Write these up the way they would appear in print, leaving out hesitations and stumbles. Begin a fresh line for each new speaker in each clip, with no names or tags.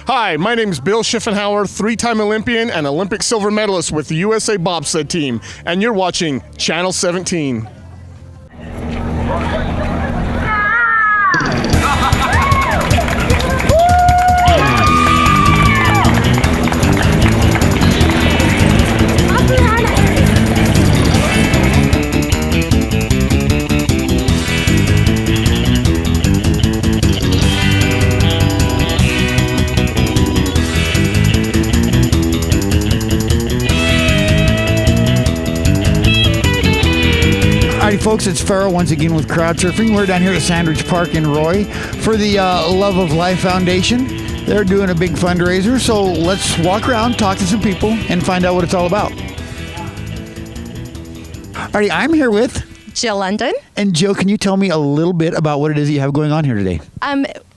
Hi, my name is Bill Schiffenhauer, three-time Olympian and Olympic silver medalist with the USA Bobsled team, and you're watching Channel 17.
Alrighty, folks, it's Farrell once again with Crowd Surfing. We're down here at Sandridge Park in Roy for the Love of Life Foundation. They're doing a big fundraiser, so let's walk around, talk to some people, and find out what it's all about. Alrighty, I'm here with
Jill London.
And Jill, can you tell me a little bit about what it is that you have going on here today?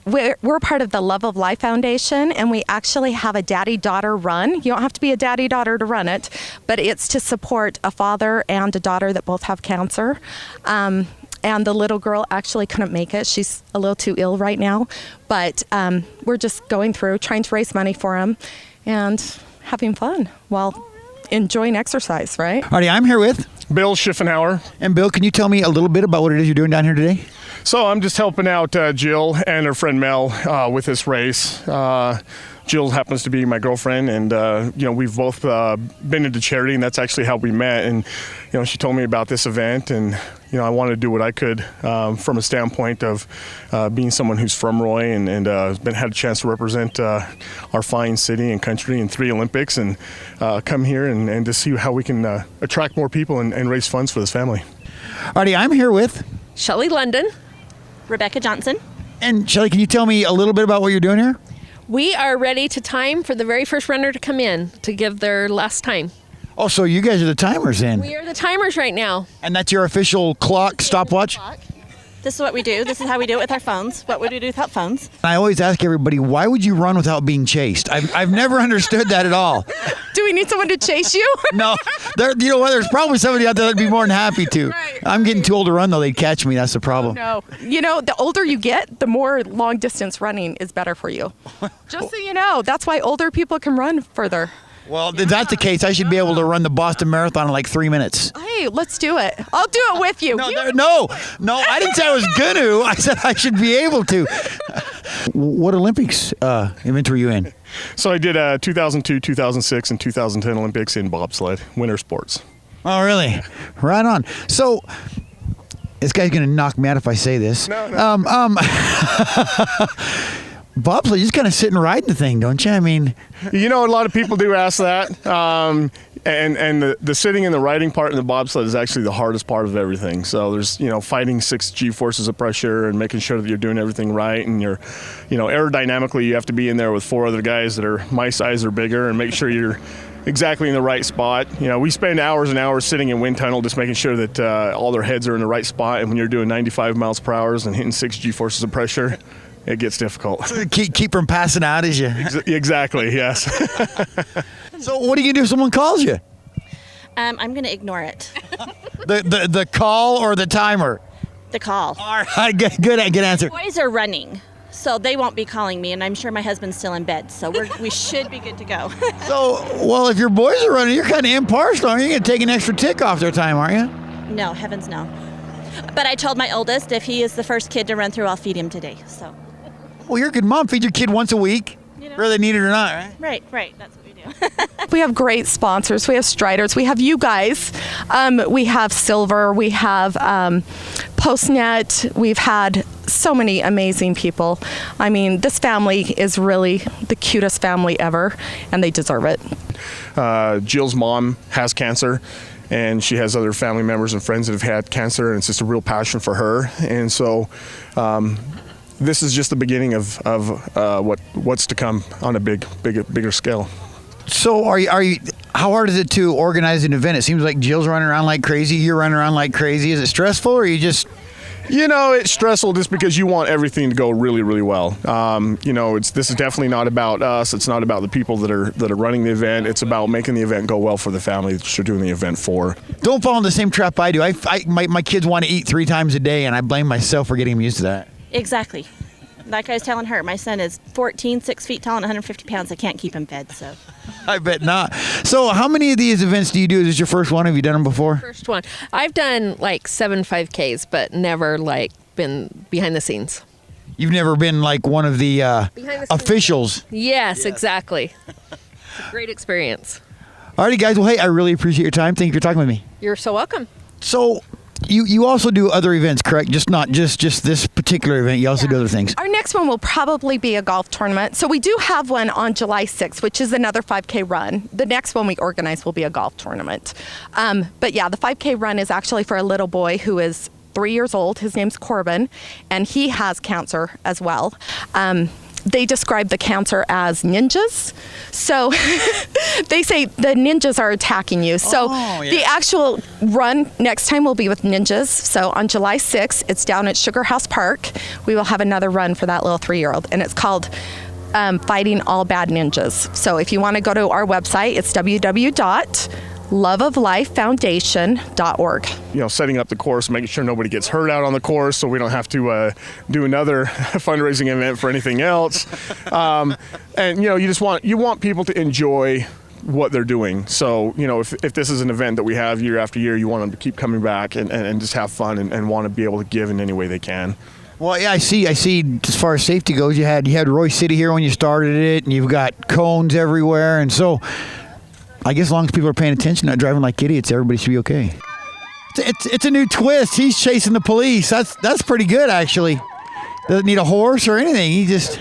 We're part of the Love of Life Foundation, and we actually have a daddy-daughter run. You don't have to be a daddy-daughter to run it, but it's to support a father and a daughter that both have cancer. And the little girl actually couldn't make it. She's a little too ill right now, but we're just going through, trying to raise money for them and having fun while enjoying exercise, right?
Alrighty, I'm here with
Bill Schiffenhauer.
And Bill, can you tell me a little bit about what it is you're doing down here today?
So I'm just helping out Jill and her friend Mel with this race. Jill happens to be my girlfriend, and we've both been into charity, and that's actually how we met. And she told me about this event, and I wanted to do what I could from a standpoint of being someone who's from Roy and had a chance to represent our fine city and country in 3 Olympics, and come here and to see how we can attract more people and raise funds for this family.
Alrighty, I'm here with
Shelley London.
Rebecca Johnson.
And Shelley, can you tell me a little bit about what you're doing here?
We are ready to time for the very first runner to come in to give their last time.
Oh, so you guys are the timers then?
We are the timers right now.
And that's your official clock stopwatch?
This is what we do. This is how we do it with our phones. What would we do without phones?
I always ask everybody, why would you run without being chased? I've never understood that at all.
Do we need someone to chase you?
No, you know what? There's probably somebody out there that'd be more than happy to.
Right.
I'm getting too old to run, though. They'd catch me. That's the problem.
No. The older you get, the more long distance running is better for you. Just so you know, that's why older people can run further.
Well, if that's the case, I should be able to run the Boston Marathon in like 3 minutes.
Hey, let's do it. I'll do it with you.
No, I didn't say I was going to. I said I should be able to. What Olympics event were you in?
So I did 2002, 2006, and 2010 Olympics in bobsled, winter sports.
Oh, really? Right on. So, this guy's going to knock me out if I say this.
No.
Bobsled, you just kind of sit and ride the thing, don't you? I mean,
a lot of people do ask that. And the sitting and the riding part in the bobsled is actually the hardest part of everything. So there's, fighting 6 G-forces of pressure and making sure that you're doing everything right. And you're, aerodynamically, you have to be in there with 4 other guys that are my size or bigger and make sure you're exactly in the right spot. We spend hours and hours sitting in wind tunnel just making sure that all their heads are in the right spot. And when you're doing 95 miles per hour and hitting 6 G-forces of pressure, it gets difficult.
Keep from passing out as you.
Exactly, yes.
So what are you going to do if someone calls you?
I'm going to ignore it.
The call or the timer?
The call.
All right, good answer.
Boys are running, so they won't be calling me, and I'm sure my husband's still in bed, so we should be good to go.
So, well, if your boys are running, you're kind of impartial, aren't you? You're going to take an extra tick off their time, aren't you?
No, heavens no. But I told my oldest if he is the first kid to run through, I'll feed him today, so.
Well, you're a good mom. Feed your kid once a week, whether they need it or not, right?
Right. That's what we do.
We have great sponsors. We have Striders. We have you guys. We have Silver. We have Postnet. We've had so many amazing people. I mean, this family is really the cutest family ever, and they deserve it.
Jill's mom has cancer, and she has other family members and friends that have had cancer, and it's just a real passion for her. And so this is just the beginning of what's to come on a bigger scale.
So are you? How hard is it to organize an event? It seems like Jill's running around like crazy. You're running around like crazy. Is it stressful, or are you just?
It's stressful just because you want everything to go really, really well. This is definitely not about us. It's not about the people that are running the event. It's about making the event go well for the family that you're doing the event for.
Don't fall in the same trap I do. My kids want to eat 3 times a day, and I blame myself for getting them used to that.
Exactly. Like I was telling her, my son is 14, 6 feet tall, and 150 pounds. I can't keep him fed, so.
I bet not. So how many of these events do you do? Is this your first one? Have you done them before?
First one. I've done like 7 5Ks, but never like been behind the scenes.
You've never been like one of the
Behind the scenes.
officials.
Yes, exactly. It's a great experience.
Alrighty, guys. Well, hey, I really appreciate your time. Thank you for talking with me.
You're so welcome.
So you also do other events, correct? Just not just this particular event. You also do other things.
Our next one will probably be a golf tournament. So we do have one on July 6th, which is another 5K run. The next one we organize will be a golf tournament. But yeah, the 5K run is actually for a little boy who is 3 years old. His name's Corbin, and he has cancer as well. They describe the cancer as ninjas. So they say the ninjas are attacking you. So the actual run next time will be with ninjas. So on July 6th, it's down at Sugar House Park. We will have another run for that little 3-year-old, and it's called Fighting All Bad Ninjas. So if you want to go to our website, it's www.loveoflifefoundation.org.
Setting up the course, making sure nobody gets hurt out on the course, so we don't have to do another fundraising event for anything else. And you want people to enjoy what they're doing. So if this is an event that we have year after year, you want them to keep coming back and just have fun and want to be able to give in any way they can.
Well, yeah, I see. As far as safety goes, you had Roy City here when you started it, and you've got cones everywhere, and so I guess as long as people are paying attention, not driving like idiots, everybody should be okay. It's a new twist. He's chasing the police. That's pretty good, actually. Doesn't need a horse or anything. He just.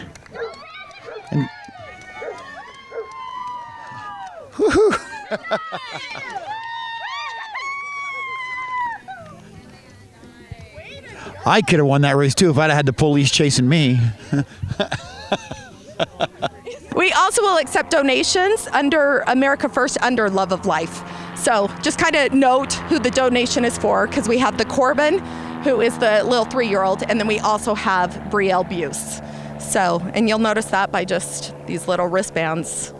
Woo-hoo. I could have won that race too if I'd had the police chasing me.
We also will accept donations under America First, under Love of Life. So just kind of note who the donation is for, because we have the Corbin, who is the little 3-year-old, and then we also have Brielle Buse. So, and you'll notice that by just these little wristbands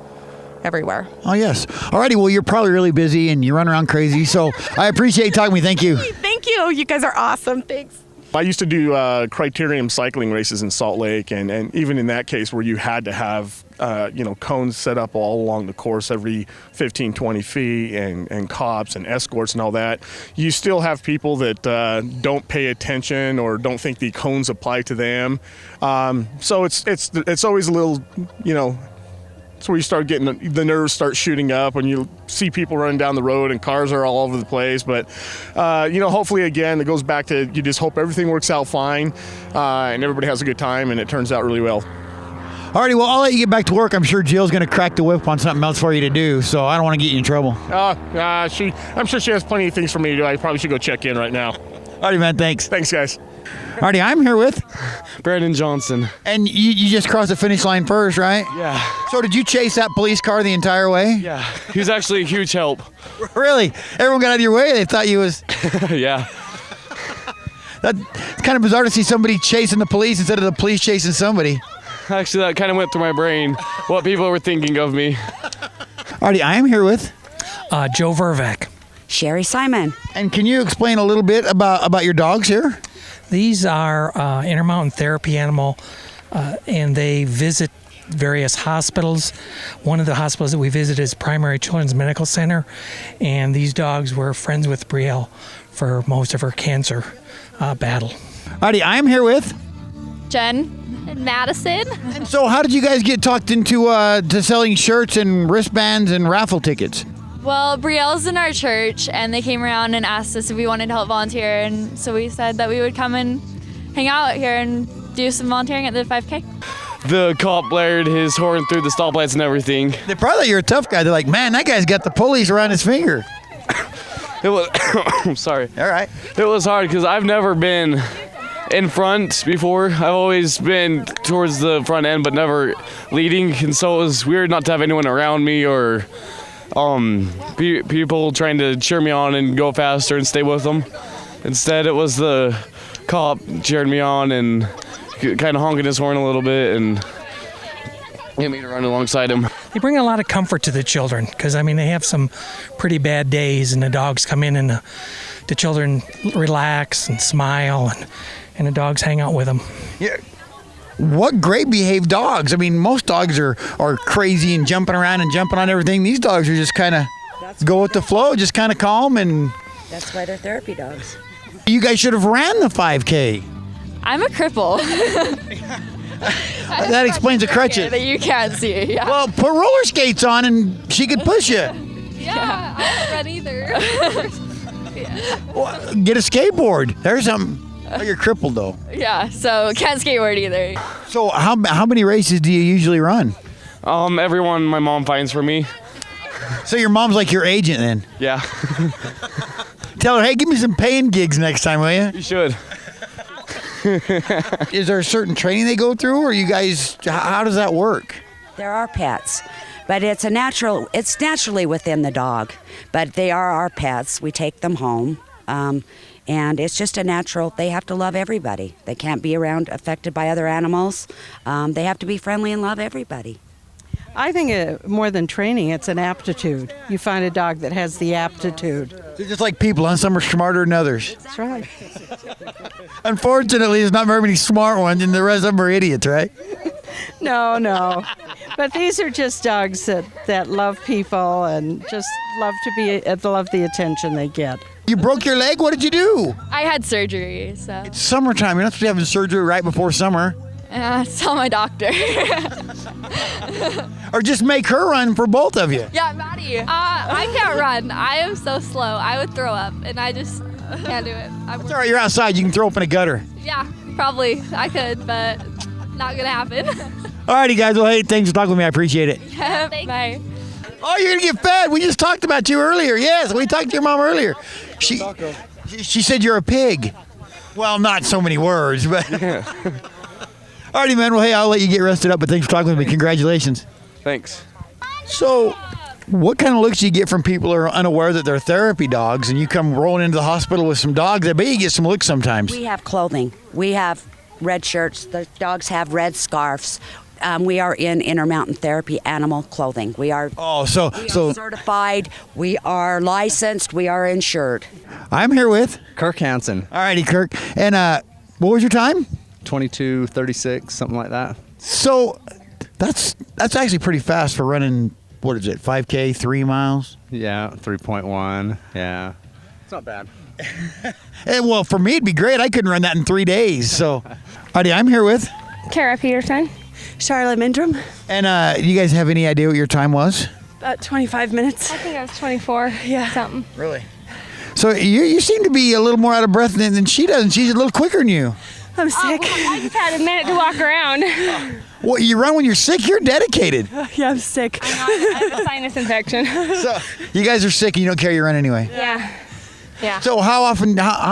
everywhere.
Oh, yes. Alrighty, well, you're probably really busy and you run around crazy, so I appreciate talking to me. Thank you.
Thank you. You guys are awesome. Thanks.
I used to do criterium cycling races in Salt Lake, and even in that case where you had to have cones set up all along the course every 15, 20 feet and cops and escorts and all that, you still have people that don't pay attention or don't think the cones apply to them. So it's always a little, it's where you start getting the nerves start shooting up when you see people running down the road and cars are all over the place. But, hopefully, again, it goes back to you just hope everything works out fine and everybody has a good time and it turns out really well.
Alrighty, well, I'll let you get back to work. I'm sure Jill's going to crack the whip on something else for you to do, so I don't want to get you in trouble.
I'm sure she has plenty of things for me to do. I probably should go check in right now.
Alrighty, man, thanks.
Thanks, guys.
Alrighty, I'm here with
Brandon Johnson.
And you just crossed the finish line first, right?
Yeah.
So did you chase that police car the entire way?
Yeah. He was actually a huge help.
Really? Everyone got out of your way? They thought you was...
Yeah.
That's kind of bizarre to see somebody chasing the police instead of the police chasing somebody.
Actually, that kind of went through my brain, what people were thinking of me.
Alrighty, I am here with...
Joe Vervac.
Sherry Simon.
And can you explain a little bit about your dogs here?
These are Intermountain Therapy Animal, and they visit various hospitals. One of the hospitals that we visit is Primary Children's Medical Center, and these dogs were friends with Brielle for most of her cancer battle.
Alrighty, I am here with...
Jen and Madison.
And so how did you guys get talked into to selling shirts and wristbands and raffle tickets?
Well, Brielle's in our church, and they came around and asked us if we wanted to help volunteer, and so we said that we would come and hang out here and do some volunteering at the 5K.
The cop blared his horn through the stoplights and everything.
They probably thought you're a tough guy. They're like, man, that guy's got the pulleys around his finger.
It was, I'm sorry.
All right.
It was hard because I've never been in front before. I've always been towards the front end, but never leading, and so it was weird not to have anyone around me or people trying to cheer me on and go faster and stay with them. Instead, it was the cop cheering me on and kind of honking his horn a little bit and get me to run alongside him.
They bring a lot of comfort to the children because, they have some pretty bad days, and the dogs come in and the children relax and smile, and the dogs hang out with them.
Yeah. what great behaved dogs. I mean, most dogs are crazy and jumping around and jumping on everything. These dogs are just kind of go with the flow, just kind of calm. And
That's why they're therapy dogs.
you guys should have ran the 5K.
I'm a cripple.
That explains the crutches.
That you can't see. Yeah.
Well, put roller skates on and she could push you.
Yeah, I don't run either.
Well, get a skateboard. There's something. Oh, you're crippled though.
Yeah, so can't skateboard either.
So how many races do you usually run?
Everyone my mom finds for me.
So your mom's like your agent then.
Yeah,
Tell her, hey, give me some paying gigs next time, will you?
you should.
Is there a certain training they go through, or you guys? How does that work?
There are pets, but it's naturally within the dog. But they are our pets. We take them home. And it's just a natural, they have to love everybody. They can't be affected by other animals. They have to be friendly and love everybody.
I think more than training, it's an aptitude. You find a dog that has the aptitude.
They're just like people, huh? Some are smarter than others.
That's right.
Unfortunately, there's not very many smart ones, and the rest of them are idiots, right?
No. But these are just dogs that love people and just love the attention they get.
You broke your leg? What did you do?
I had surgery, so
It's summertime. You're not supposed to be having surgery right before summer.
tell my doctor.
Or just make her run for both of you.
Yeah, Maddie. I can't run. I am so slow. I would throw up, and I just can't do it.
It's all right. You're outside. You can throw up in a gutter.
Yeah, probably I could, but not gonna happen.
All righty, guys. Well, hey, thanks for talking with me. I appreciate it.
Bye.
Oh, you're going to get fed. We just talked about you earlier. Yes, we talked to your mom earlier. She said you're a pig. Well, not so many words, but. All righty, man. Well, hey, I'll let you get rested up, but thanks for talking with me. Congratulations.
Thanks.
So, what kind of looks do you get from people who are unaware that they're therapy dogs, and you come rolling into the hospital with some dogs? I bet you get some looks sometimes.
We have clothing. We have red shirts. The dogs have red scarves. We are in Intermountain Therapy animal clothing. We are
So
certified. We are licensed. We are insured.
I'm here with
Kirk Hansen,
All righty, Kirk. And what was your time?
22:36, something like that.
So that's actually pretty fast for running. What is it? 5K, 3 miles.
Yeah, 3.1. Yeah, it's not bad.
Well, for me, it'd be great. I couldn't run that in 3 days. So, Alrighty, I'm here with
Kara Peterson.
Charlotte Mindrum.
And you guys have any idea what your time was?
About 25 minutes.
I think I was 24. Yeah. Something.
Really? So you seem to be a little more out of breath than she does, and she's a little quicker than you.
I'm sick.
Well, I just had a minute to walk around.
Well, you run when you're sick? You're dedicated.
Yeah, I'm sick.
I have a sinus infection.
So you guys are sick and you don't care you run anyway.
Yeah.
So how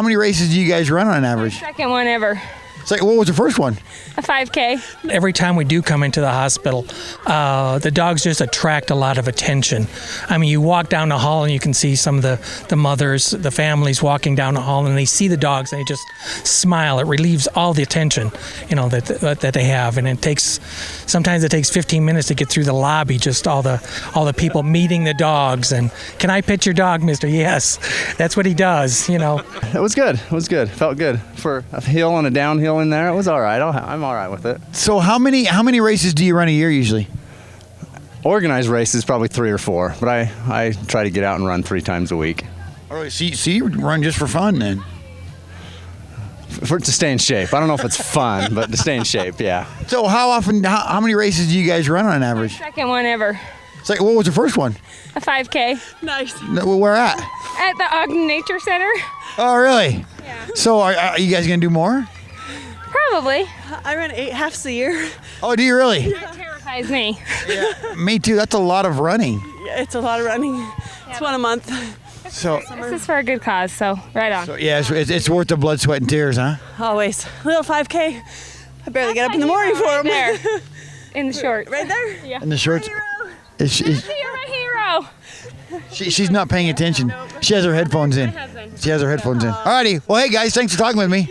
many races do you guys run on average?
Second one ever.
So what was the first one?
A 5K.
Every time we do come into the hospital, the dogs just attract a lot of attention. I mean, you walk down the hall and you can see some of the mothers, the families walking down the hall, and they see the dogs and they just smile. It relieves all the attention, that they have. And sometimes it takes 15 minutes to get through the lobby, just all the people meeting the dogs. And can I pet your dog, mister? Yes, that's what he does,
It was good. Felt good. For a hill and a downhill in there, it was all right. I'm all right with it.
So how many races do you run a year usually?
Organized races, probably 3 or 4, but I try to get out and run 3 times a week.
All right, so you run just for fun then?
To stay in shape. I don't know if it's fun, but to stay in shape, yeah.
So how many races do you guys run on average?
Second one ever.
So what was the first one?
A 5K.
Nice.
Where at?
At the Ogden Nature Center.
Oh, really?
Yeah.
So are you guys going to do more?
Probably.
I run 8 halves a year.
Oh, do you really?
That terrifies me.
Me too. That's a lot of running.
Yeah, it's a lot of running. It's one a month.
So
This is for a good cause, so right on.
yeah, it's worth the blood, sweat, and tears, huh?
Always. Little 5K. I barely get up in the morning for them.
There. In the shorts.
Right there?
Yeah.
And the shorts.
You're my hero.
She's not paying attention. She has her headphones in. She has her headphones in. Alrighty. Well, hey guys, thanks for talking with me.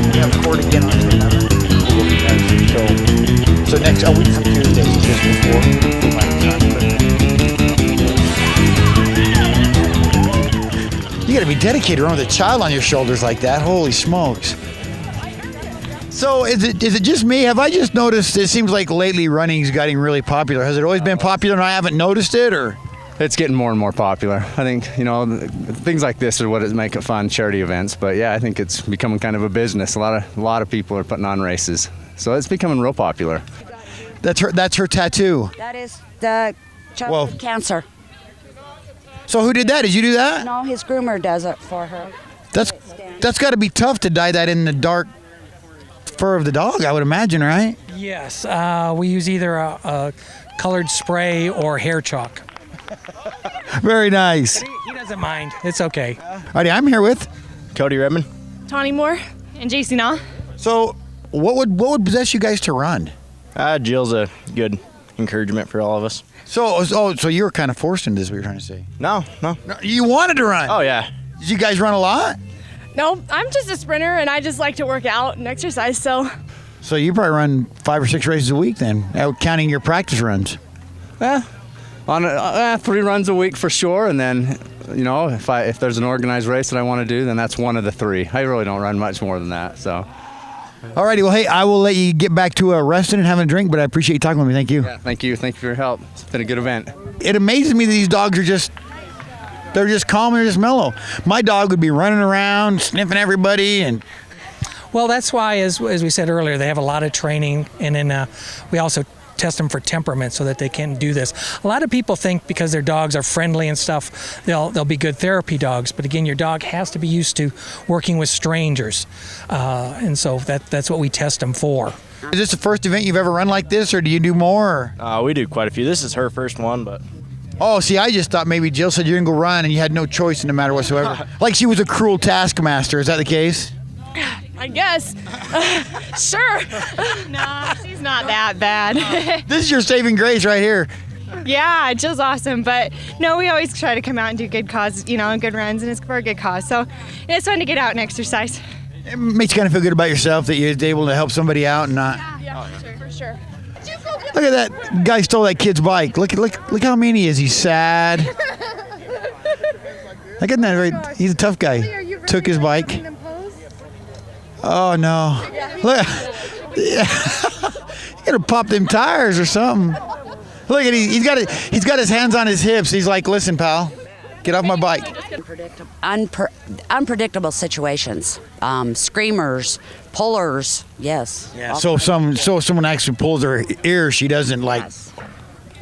We have court again on the 11th. So next week from Tuesday is just before. You gotta be dedicated to run with a child on your shoulders like that. Holy smokes. So is it just me? Have I just noticed it seems like lately running's getting really popular? Has it always been popular and I haven't noticed it, or?
It's getting more and more popular. I think, things like this are what make it fun, charity events. But yeah, I think it's becoming kind of a business. A lot of people are putting on races. So it's becoming real popular.
That's her tattoo.
That is the childhood cancer.
So who did that? Did you do that?
No, his groomer does it for her.
That's got to be tough to dye that in the dark fur of the dog, I would imagine, right?
Yes, we use either a colored spray or hair chalk.
Very nice.
He doesn't mind. It's okay.
Alrighty, I'm here with
Cody Redmond,
Tawny Moore, and JC Na.
So, what would possess you guys to run?
Jill's a good encouragement for all of us.
So you were kind of forced into this, what you're trying to say?
No.
You wanted to run?
Oh, yeah.
Did you guys run a lot?
No, I'm just a sprinter, and I just like to work out and exercise, so.
So you probably run 5 or 6 races a week then, counting your practice runs.
On 3 runs a week for sure, and then, if there's an organized race that I want to do, then that's one of the 3. I really don't run much more than that, so.
Alrighty, well, hey, I will let you get back to resting and having a drink, but I appreciate you talking with me. Thank you.
Yeah, thank you. Thank you for your help. It's been a good event.
It amazes me that these dogs are they're just calm and they're just mellow. My dog would be running around, sniffing everybody, and...
Well, that's why, as we said earlier, they have a lot of training, and then we also test them for temperament so that they can do this. A lot of people think because their dogs are friendly and stuff, they'll be good therapy dogs. But again, your dog has to be used to working with strangers, and so that's what we test them for.
Is this the first event you've ever run like this, or do you do more?
We do quite a few. This is her first one, but...
Oh, see, I just thought maybe Jill said you're going to go run and you had no choice in the matter whatsoever. Like she was a cruel taskmaster. Is that the case?
I guess. Sure. Nah, she's not that bad.
This is your saving grace right here.
Yeah, Jill's awesome, but no, we always try to come out and do good cause, good runs, and it's for a good cause. So it's fun to get out and exercise.
It makes you kind of feel good about yourself that you're able to help somebody out and not...
Yeah, for sure.
Look at that guy stole that kid's bike. Look how mean he is. He's sad. Look at that. Right? He's a tough guy. Took his bike. Oh no! Look, he's gonna pop them tires or something. Look at he's got his hands on his hips. He's like, listen, pal, get off my bike.
Unpredictable situations, screamers, pullers. Yes.
Yeah. So someone actually pulls her ear, she doesn't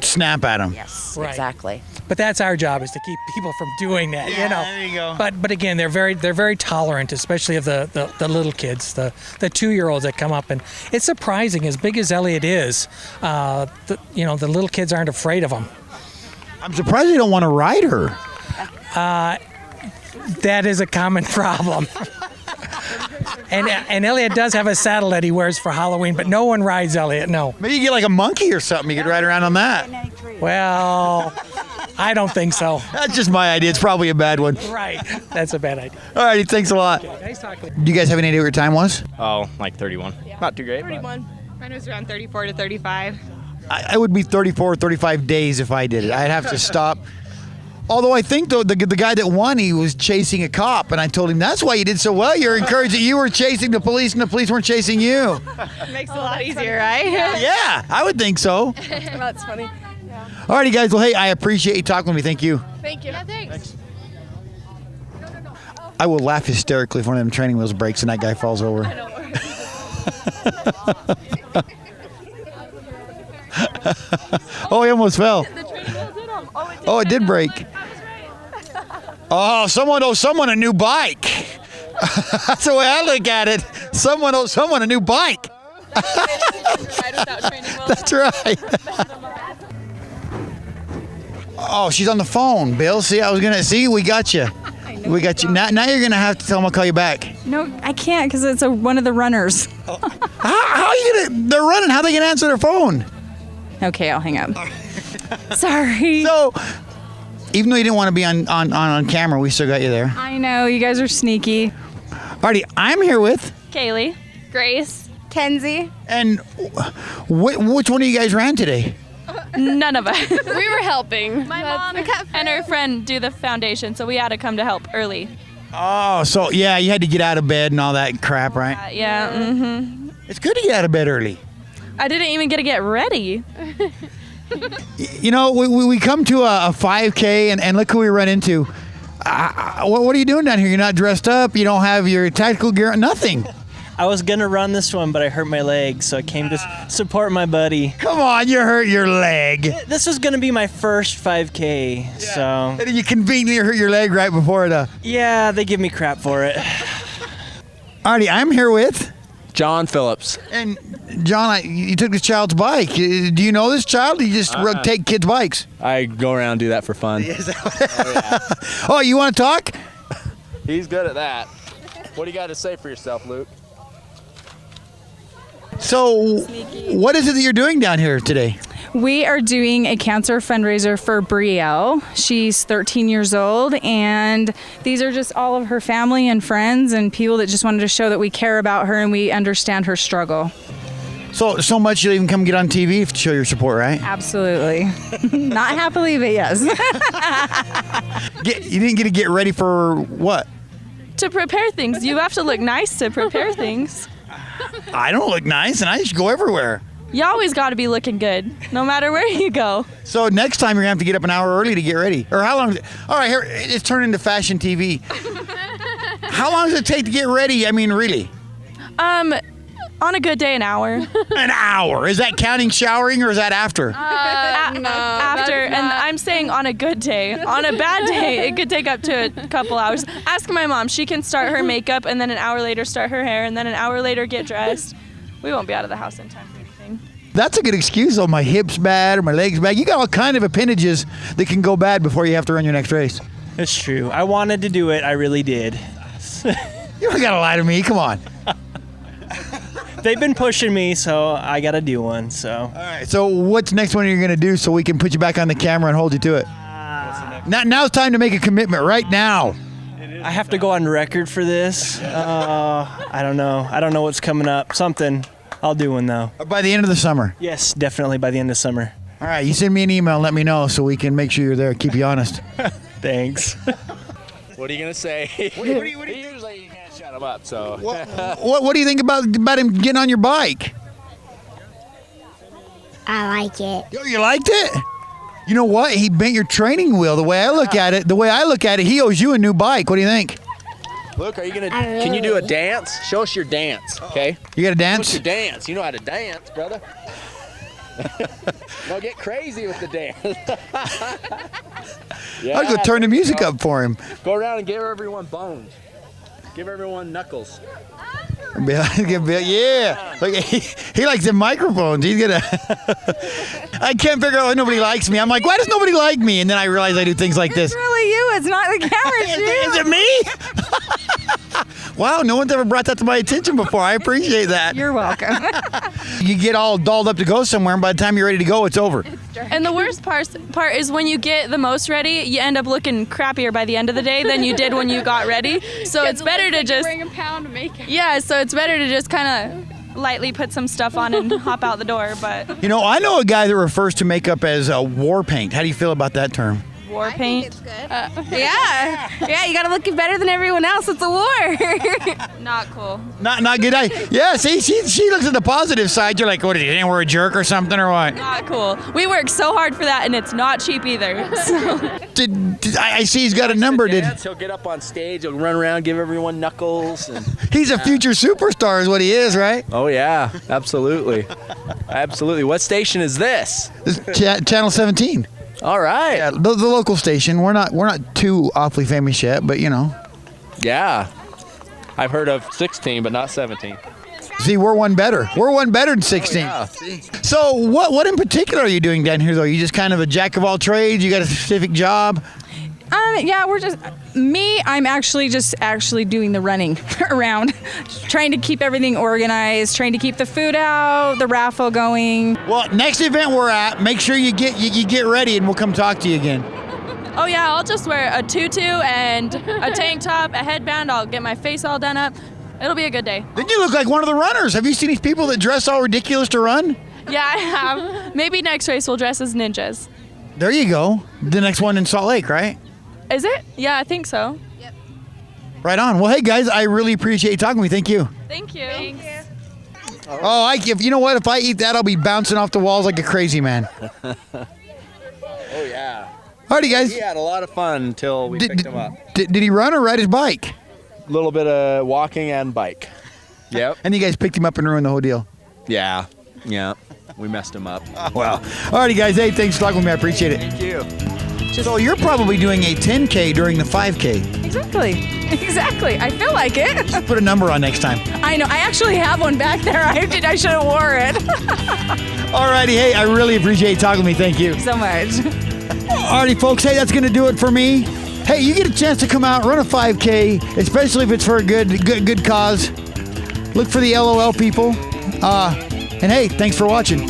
snap at him.
Yes.
Right.
Exactly.
But that's our job, is to keep people from doing that.
Yeah, there you go.
But again, they're very tolerant, especially of the little kids, the 2-year-olds that come up, and it's surprising. As big as Elliot is, the little kids aren't afraid of him.
I'm surprised they don't want to ride her.
That is a common problem. And Elliot does have a saddle that he wears for Halloween, but no one rides Elliot. No.
Maybe you get like a monkey or something. You could ride around on that.
Well, I don't think so.
That's just my idea. It's probably a bad one.
Right. That's a bad idea.
All righty. Thanks a lot.
Okay, nice talking.
Do you guys have any idea what your time was?
Oh, like 31. Yeah. Not too great.
31. Mine was around 34 to 35.
I would be 34 or 35 days if I did it. I'd have to stop. Although I think the guy that won, he was chasing a cop, and I told him that's why you did so well. You're encouraged that you were chasing the police, and the police weren't chasing you.
Makes it a lot easier, right?
Yeah, I would think so.
That's funny. Yeah.
All righty, guys. Well, hey, I appreciate you talking with me. Thank you.
Thank you. Yeah, thanks.
I will laugh hysterically if one of them training wheels breaks and that guy falls over. Oh, he almost fell. Oh, it did break. Oh, someone owes someone a new bike. That's the way I look at it. Someone owes someone a new bike. That's right. Oh, she's on the phone, Bill. See, we got you. We got you. Now you're going to have to tell them I'll call you back.
No, I can't because it's one of the runners.
How are you going to? They're running. How are they going to answer their phone?
Okay, I'll hang up. Sorry.
So, even though you didn't want to be on camera, we still got you there.
I know, you guys are sneaky.
Alrighty, I'm here with
Kaylee, Grace,
Kenzie.
And which one of you guys ran today?
None of us.
We were helping.
My mom and her friend do the foundation, so we had to come to help early.
Oh, so yeah, you had to get out of bed and all that crap, right?
Yeah. Mm-hmm.
It's good to get out of bed early.
I didn't even get to get ready.
You know, we come to a 5K and look who we run into. What are you doing down here? You're not dressed up. You don't have your tactical gear. Nothing.
I was going to run this one, but I hurt my leg, so I came to support my buddy.
Come on, you hurt your leg.
This was going to be my first 5K, so...
And you conveniently hurt your leg right before it.
Yeah, they give me crap for it.
Artie, I'm here with...
John Phillips.
And John, you took this child's bike. Do you know this child? Or you just take kids' bikes?
I go around and do that for fun.
Oh, you want to talk?
He's good at that. What do you got to say for yourself, Luke?
So, what is it that you're doing down here today?
We are doing a cancer fundraiser for Brielle. She's 13 years old, and these are just all of her family and friends and people that just wanted to show that we care about her and we understand her struggle.
So much you'll even come get on TV to show your support, right?
Absolutely. Not happily, but yes.
You didn't get to get ready for what?
To prepare things. You have to look nice to prepare things.
I don't look nice, and I just go everywhere.
You always got to be looking good, no matter where you go.
So next time you're going to have to get up an hour early to get ready. Or how long is it? All right, here, it's turned into fashion TV. How long does it take to get ready? I mean, really?
On a good day, an hour.
An hour? Is that counting showering or is that after?
No, after, and I'm saying on a good day. On a bad day, it could take up to a couple hours. Ask my mom. She can start her makeup and then an hour later start her hair and then an hour later get dressed. We won't be out of the house in time for anything.
That's a good excuse, though. My hip's bad or my leg's bad. You got all kind of appendages that can go bad before you have to run your next race.
It's true. I wanted to do it. I really did.
You don't got to lie to me. Come on.
They've been pushing me, so I got to do one. So.
All right. So what's next one you're going to do so we can put you back on the camera and hold you to it? Now's time to make a commitment right now.
I have to go on record for this. I don't know. I don't know what's coming up. Something. I'll do one, though.
By the end of the summer?
Yes, definitely by the end of summer.
All right. You send me an email and let me know so we can make sure you're there. Keep you honest.
Thanks.
What are you going to say? Usually you can't shut him up, so.
What do you think about him getting on your bike?
I like it.
Oh, you liked it? You know what? He bent your training wheel. The way I look at it, he owes you a new bike. What do you think?
Luke, are you going to, can you do a dance? Show us your dance, okay?
You got to dance?
Show us your dance. You know how to dance, brother. No, get crazy with the dance. Yeah,
I'll go turn the music up for him.
Go around and give everyone bones. Give everyone knuckles.
Yeah. Look, he likes the microphones. He's gonna. I can't figure out why nobody likes me. I'm like, why does nobody like me? And then I realize I do things like this.
It's really you. It's not the camera.
Is it me? Wow, no one's ever brought that to my attention before. I appreciate that.
You're welcome.
You get all dolled up to go somewhere, and by the time you're ready to go, it's over.
And the worst part is when you get the most ready, you end up looking crappier by the end of the day than you did when you got ready. So it's better to just
bring a pound of makeup.
Yeah, so it's better to just kind of lightly put some stuff on and hop out the door. But
you know, I know a guy that refers to makeup as war paint. How do you feel about that term?
War paint. It's good.
Yeah, you gotta look better than everyone else. It's a war.
Not cool.
Not good. Yeah, see, she looks at the positive side. You're like, what? You think we're a jerk or something, or what?
Not cool. We work so hard for that, and it's not cheap either. So.
I see he's got a number.
He'll get up on stage. He'll run around, give everyone knuckles. And,
he's a future superstar, is what he is, right?
Oh yeah, absolutely, absolutely. What station is this?
Channel 17.
All right.
Yeah, the local station. We're not too awfully famous yet, but you know.
Yeah. I've heard of 16, but not 17.
See, we're one better. We're one better than 16.
Oh, yeah.
So what in particular are you doing down here, though? You just kind of a jack of all trades? You got a specific job?
Yeah, I'm actually just doing the running around, trying to keep everything organized, trying to keep the food out, the raffle going.
Well, next event we're at, make sure you get ready and we'll come talk to you again.
Oh yeah, I'll just wear a tutu and a tank top, a headband. I'll get my face all done up. It'll be a good day.
Then you look like one of the runners. Have you seen these people that dress all ridiculous to run?
Yeah, I have. Maybe next race we'll dress as ninjas.
There you go. The next one in Salt Lake, right?
Is it? Yeah, I think so. Yep.
Right on. Well, hey guys, I really appreciate you talking to me. Thank you.
Thank you. Thanks.
Oh, you know what? If I eat that, I'll be bouncing off the walls like a crazy man.
Oh yeah.
Alrighty, guys.
He had a lot of fun until we picked him up.
Did he run or ride his bike?
A little bit of walking and bike. Yep.
And you guys picked him up and ruined the whole deal.
Yeah. Yeah. We messed him up.
Well, alrighty, guys. Hey, thanks for talking with me. I appreciate it.
Thank you.
So you're probably doing a 10K during the 5K.
Exactly. I feel like it.
Just put a number on next time.
I know. I actually have one back there. I should have wore it.
Alrighty, hey, I really appreciate you talking to me. Thank you.
So much.
Alrighty, folks. Hey, that's going to do it for me. Hey, you get a chance to come out, run a 5K, especially if it's for a good cause. Look for the LOL people. And hey, thanks for watching.